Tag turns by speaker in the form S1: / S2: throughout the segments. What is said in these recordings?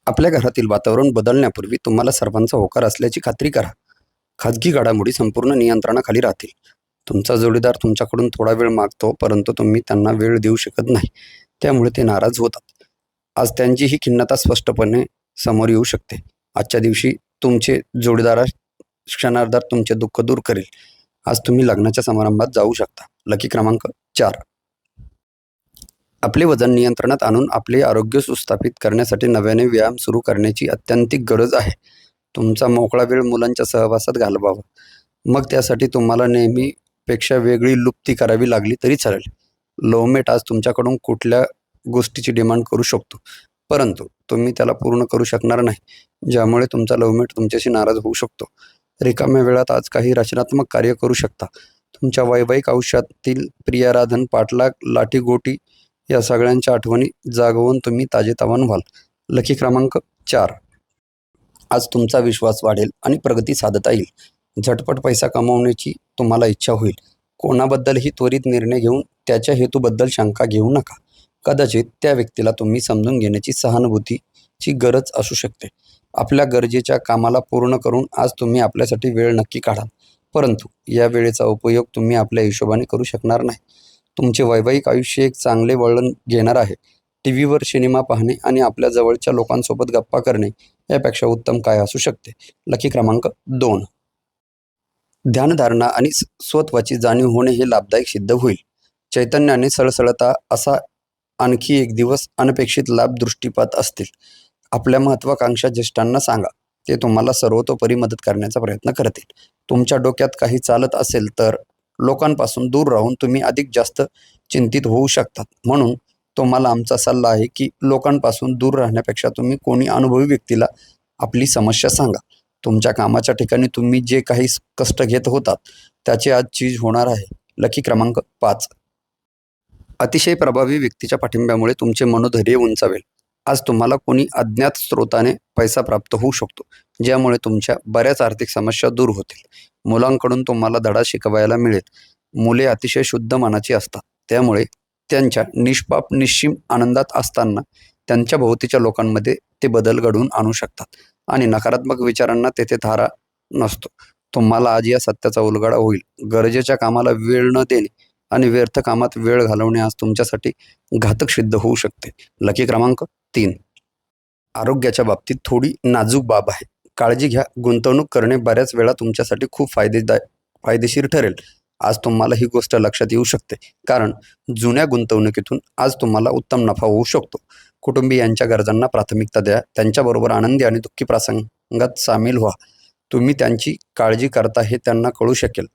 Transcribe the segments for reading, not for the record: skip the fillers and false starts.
S1: आपल्या घरातील वातावरण बदलण्यापूर्वी तुम्हाला सर्वांचा होकार असल्याची खात्री करा. खाजगी घडामोडी संपूर्ण नियंत्रणाखाली राहतील. तुमचा जोडीदार तुमच्याकडून थोडा वेळ मागतो, परंतु तुम्ही त्यांना वेळ देऊ शकत नाही. त्यामुळे ते नाराज होतात. आज त्यांची ही खिन्नता स्पष्टपणे समोर येऊ शकते. आजच्या दिवशी तुमचे जोडीदार क्षणार्धात तुमचे दुःख दूर करेल. आज तुम्ही लग्नाच्या समारंभात जाऊ शकता. लकी क्रमांक 4. आपले वजन नियंत्रणात आणून आपले आरोग्य सुस्थापित करण्यासाठी नव्याने व्यायाम सुरू करण्याची अत्यंतिक गरज आहे. तुमचा मोकळा वेळ मुलांच्या सहवासात घालवावा. मग त्यासाठी तुम्हाला नेहमीपेक्षा वेगळी लुप्ती करावी लागली तरी चालेल. लव्हमेट आज तुमच्याकडून कुठल्या गोष्टीची डिमांड करू शकतो, परंतु तुम्ही त्याला पूर्ण करू शकणार नाही, ज्यामुळे तुमचा लव्हमेट तुमच्याशी नाराज होऊ शकतो. रिकाम्या वेळात आज काही रचनात्मक कार्य करू शकता. तुमच्या वैवाहिक आयुष्यातील प्रियाराधन, पाठलाग, लाठीगोटी या सगळ्यांच्या आठवणी जागवून तुम्ही ताजेतवाने व्हाल. लकी क्रमांक 4. आज तुमचा विश्वास वाढेल आणि प्रगती साधता येईल. झटपट पैसा कमवण्याची तुम्हाला इच्छा होईल. कोणाबद्दलही त्वरित निर्णय घेऊन त्याच्या हेतूबद्दल शंका घेऊ नका. कदाचित त्या व्यक्तीला तुम्ही समजून घेण्याची सहानुभूतीची गरज असू शकते. आपल्या गरजेच्या कामाला पूर्ण करून आज तुम्ही आपल्यासाठी वेळ नक्की काढाल, परंतु या वेळेचा उपयोग तुम्ही आपल्या हिशोबाने करू शकणार नाही. तुमचे वैवाहिक आयुष्य एक चांगले वळण घेणार आहे. टीव्हीवर सिनेमा पाहणे आणि आपल्या जवळच्या लोकांसोबत गप्पा करणे यापेक्षा उत्तम काय असू शकते. लकी क्रमांक 2. ध्यानधारणा आणि स्वत्वाची जाणीव होणे हे लाभदायक सिद्ध होईल. चैतन्याने सळसळता असा आणखी एक दिवस अनपेक्षित लाभ दृष्टीपात असतील. आपल्या महत्त्वाकांक्षा ज्येष्ठांना सांगा. ते तुम्हाला सर्वतोपरी मदत करण्याचा प्रयत्न करतील. तुमच्या डोक्यात काही चालत असेल तर लोकांपासून दूर राहून तुम्ही अधिक जास्त चिंतित होऊ शकतात. म्हणून तुम्हाला आमचा सल्ला आहे की लोकांपासून दूर राहण्यापेक्षा तुम्ही कोणी अनुभवी व्यक्तीला आपली समस्या सांगा. तुमच्या कामाच्या ठिकाणी तुम्ही जे काही कष्ट घेत होतात त्याचे आज चीज होणार आहे. लकी क्रमांक 5. अतिशय प्रभावी व्यक्तीच्या पाठिंब्यामुळे तुमचे मनोधैर्य उंचावेल. आज तुम्हाला कोणी अज्ञात स्रोताने पैसा प्राप्त होऊ शकतो, ज्यामुळे तुमच्या बऱ्याच आर्थिक समस्या दूर होतील. मुलांकडून तुम्हाला धडा शिकवायला मिळेल. मुले अतिशय शुद्ध मनाची असतात, त्यामुळे त्यांच्या निष्पाप निश्चिम आनंदात असताना त्यांच्या भोवतीच्या लोकांमध्ये ते बदल घडवून आणू शकतात आणि नकारात्मक विचारांना तेथे थारा नसतो. तुम्हाला आज या सत्याचा उलगडा होईल. गरजेच्या कामाला वेळ न देणे आणि व्यर्थ कामात वेळ घालवणे आज तुमच्यासाठी घातक सिद्ध होऊ शकते. लकी क्रमांक 3. आरोग्याच्या बाबतीत थोडी नाजूक बाब आहे. काळजी घ्या. गुंतवणूक करणे बऱ्याच वेळा तुमच्यासाठी खूप फायदेशीर ठरेल. आज तुम्हाला ही गोष्ट लक्षात येऊ शकते, कारण जुन्या गुंतवणुकीतून आज तुम्हाला उत्तम नफा होऊ शकतो. कुटुंबियांच्या गरजांना प्राथमिकता द्या. त्यांच्याबरोबर आनंदी आणि दुःखी प्रसंगात सामील व्हा. तुम्ही त्यांची काळजी करता हे त्यांना कळू शकेल.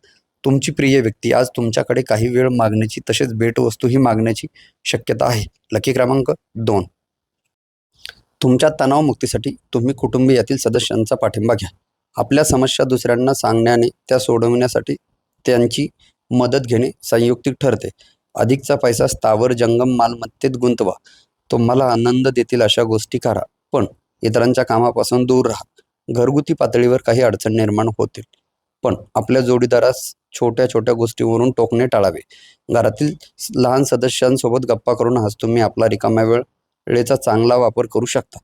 S1: तुमची प्रिय व्यक्ती आज तुमच्याकडे काही वेळ मागण्याची तसेच भेटवस्तूही मागण्याची शक्यता आहे. लकी क्रमांक 2. तुमच्या तणावमुक्तीसाठी तुम्ही कुटुंबियातील सदस्यांचा पाठिंबा घ्या. आपल्या समस्या दुसऱ्यांना सांगण्याने त्या सोडवण्यासाठी त्यांची मदत घेणे संयुक्तिक ठरते. अधिकचा पैसा स्थावर जंगम मालमत्तेत गुंतवा. तुम्हाला आनंद देतील अशा गोष्टी करा, पण इतरांच्या कामापासून दूर राहा. घरगुती पातळीवर काही अडचण निर्माण होतील, पण आपल्या जोडीदारास छोट्या छोट्या गोष्टीवरून टोकणे टाळावे. घरातील लहान सदस्यांसोबत गप्पा करून आज तुम्ही आपला रिकाम्या वेळेचा चांगला वापर करू शकता.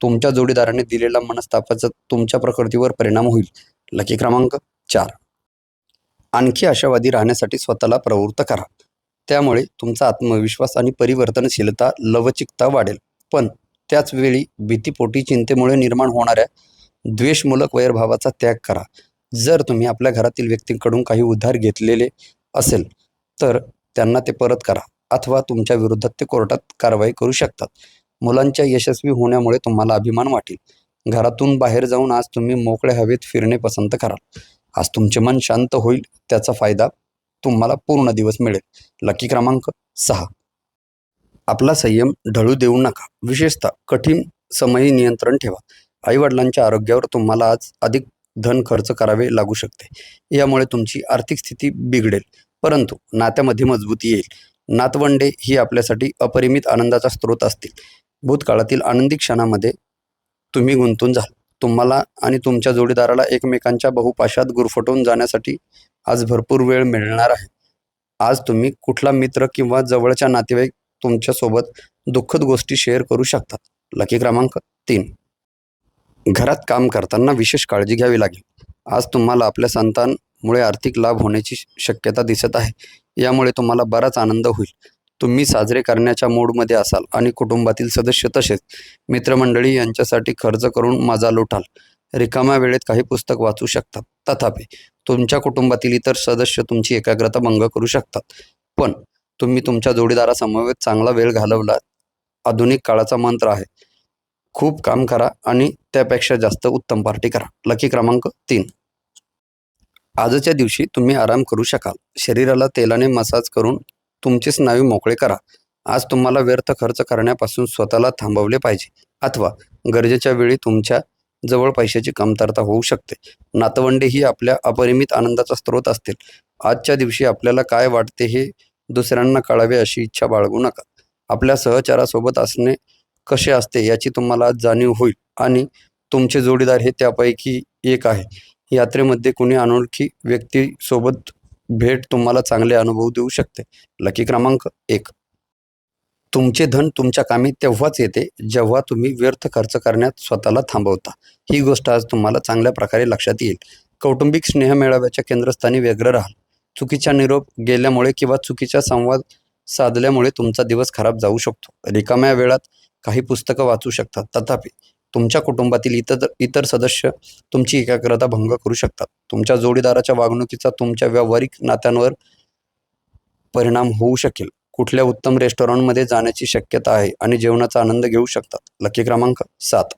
S1: तुमच्या जोडीदाराने दिलेला मनस्तापाचा तुमच्या प्रकृतीवर परिणाम होईल. लकी क्रमांक 4. आणखी आशावादी राहण्यासाठी स्वतःला प्रवृत्त करा. त्यामुळे तुमचा आत्मविश्वास आणि परिवर्तनशीलता लवचिकता वाढेल. पण त्याच वेळी भीतीपोटी चिंतेमुळे निर्माण होणाऱ्या द्वेषमूलक वैरभावाचा त्याग करा. जर तुम्ही आपल्या घरातील व्यक्तींकडून काही उधार घेतलेले असेल तर त्यांना ते परत करा, अथवा तुमच्या विरोधात ते कोर्टात कारवाई करू शकतात. मुलांच्या यशस्वी होण्यामुळे तुम्हाला अभिमान वाटेल. घरातून बाहेर जाऊन आज तुम्ही मोकळ्या हवेत फिरणे पसंत कराल. आज तुमचे मन शांत होईल. त्याचा फायदा तुम्हाला पूर्ण दिवस मिळेल. लकी क्रमांक 6. आपला संयम ढळू देऊ नका. विशेषतः कठीण समयी नियंत्रण ठेवा. आईवडिलांच्या आरोग्यावर तुम्हाला आज अधिक धन खर्च करावे लागू शकते. यामुळे तुमची आर्थिक स्थिती बिघडेल, परंतु नात्यामध्ये मजबूती येईल. नातवंडे ही आपल्यासाठी अपरिमित आनंदाचा स्रोत असतील. भूतकाळातील आनंदी क्षणामध्ये तुम्ही गुंतून जाल. तुम्हाला आणि तुमच्या जोडीदाराला एकमेकांच्या बहुपाशात गुरफटून जाण्यासाठी आज भरपूर वेळ मिळणार आहे. आज तुम्ही कुठला मित्र किंवा जवळच्या नातेवाईक तुमच्यासोबत दुःखद गोष्टी शेअर करू शकतात. लकी क्रमांक 3. घरात काम करताना विशेष काळजी घ्यावी लागेल. आज तुम्हाला आपल्या संतांमुळे आर्थिक लाभ होण्याची शक्यता दिसत आहे. यामुळे तुम्हाला बराच आनंद होईल. तुम्ही साजरे करण्याच्या मूडमध्ये असाल आणि कुटुंबातील सदस्य तसेच मित्रमंडळी यांच्यासाठी खर्च करून मजा लुटाल. रिकाम्या वेळेत काही पुस्तक वाचू शकतात. तथापि तुमच्या कुटुंबातील इतर सदस्य तुमची एकाग्रता भंग करू शकतात. पण तुम्ही तुमच्या जोडीदारासमवेत चांगला वेळ घालवला. आधुनिक काळाचा मंत्र आहे, खूप काम करा आणि त्यापेक्षा जास्त उत्तम पार्टी करा. लकी क्रमांक 3. आजच्या दिवशी तुम्ही आराम करू शकाल. शरीराला तेलाने मसाज करून तुमचे स्नायू मोकळे करा. आज तुम्हाला व्यर्थ खर्च करण्यापासून स्वतःला थांबवले पाहिजे, अथवा गरजेच्या वेळी तुमच्या जवळ पैशाची कमतरता होऊ शकते. नातवंडे ही आपल्या अपरिमित आनंदाचा स्रोत असतील. आजच्या दिवशी आपल्याला काय वाटते हे दुसऱ्यांना कळावे अशी इच्छा बाळगू नका. आपल्या सहचरासोबत असणे कसे असते याची तुम्हाला आज जाणीव होईल आणि तुमचे जोडीदार हे त्यापैकी एक आहे. यात्रेमध्ये कुणी अनोळखी व्यक्तीसोबत भेट तुम्हाला चांगले अनुभव देऊ शकते. लकी क्रमांक 1. तुमचे धन तुमच्या कामी तेव्हाच येते जेव्हा तुम्ही व्यर्थ खर्च करण्यात स्वतःला थांबवता. ही गोष्ट आज तुम्हाला चांगल्या प्रकारे लक्षात येईल. कौटुंबिक स्नेहमेळाव्याच्या केंद्रस्थानी व्यग्र राहाल. चुकीचा निरोप गेल्यामुळे किंवा चुकीचा संवाद साधल्यामुळे तुमचा दिवस खराब जाऊ शकतो. रिकाम्या वेळात काही पुस्तकं वाचू शकतात. तथापि तुमच्या कुटुंबातील इतर सदस्य तुमची एकाग्रता भंग करू शकतात. तुमच्या जोडीदाराच्या वागणुकीचा तुमच्या व्यावहारिक नात्यांवर परिणाम होऊ शकेल. कुठल्या उत्तम रेस्टॉरंटमध्ये जाण्याची शक्यता आहे आणि जेवणाचा आनंद घेऊ शकतात. लकी क्रमांक 7.